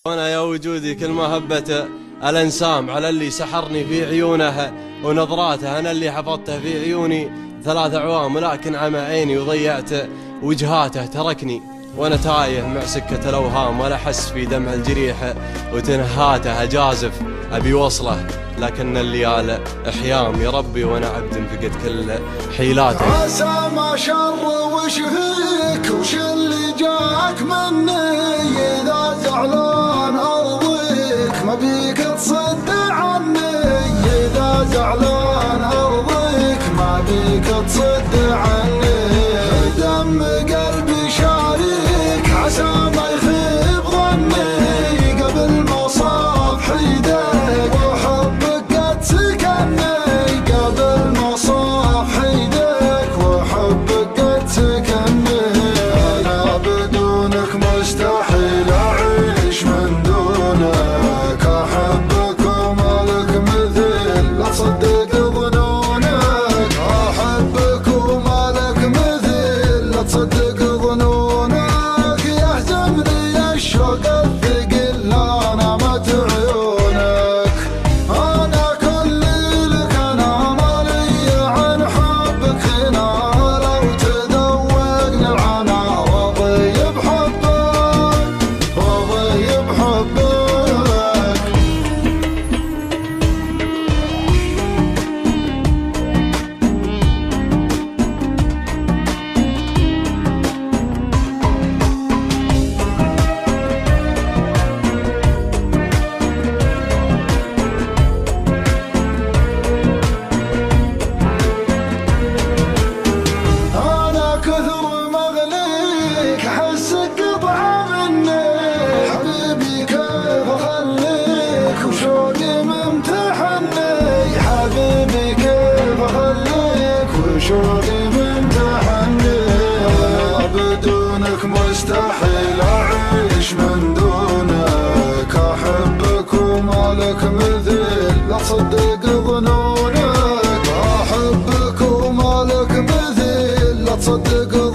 وانا يا وجودي كل ما هبت الانسام على اللي سحرني في عيونها ونظراته، انا اللي حفظته في عيوني 3 أعوام ولكن عمى عيني وضيعت وجهاته. تركني وانا تايه مع سكة الاوهام ولا احس في دمع الجريح وتنهاته اجازف ابي وصله لكن الليالي احيام يا ربي وانا عبد فقد كل حيلاته. عسى ما شر وش فيك وش اللي جاك مني، اذا زعلان ارضيك ما بيك تصد عني، اذا زعلان ارضيك ما بيك تصد عني. دم قلبي شاريك عسى ما يخيب ظني، قبل ما صاف حيدك وحبك قد سكني، قبل ما صاف حيدك وحبك قد سكني. انا بدونك مستحيل اعيش من دونك، احبك وما لك مثيل لا تصدق ظنونك، احبك وما لك مثيل لا تصدق ظنونك. يهزمني الشوق الثقيل لا نامت عيونك، انا كل لك انا مالي عن حبك خنا، لو تذوقني العنا واضي بحبك واضي بحبك. أنا كثر مغليك أحسك قطعة مني، حبيبي كيف أخليك وشوقي ممتحني، حبيبي كيف أخليك وشوقي ممتحني. بدونك مستحيل أعيش من دونك، أحبك وما لك مثيل لا تصدق ظنونك، أحبك وما لك مثيل لا تصدق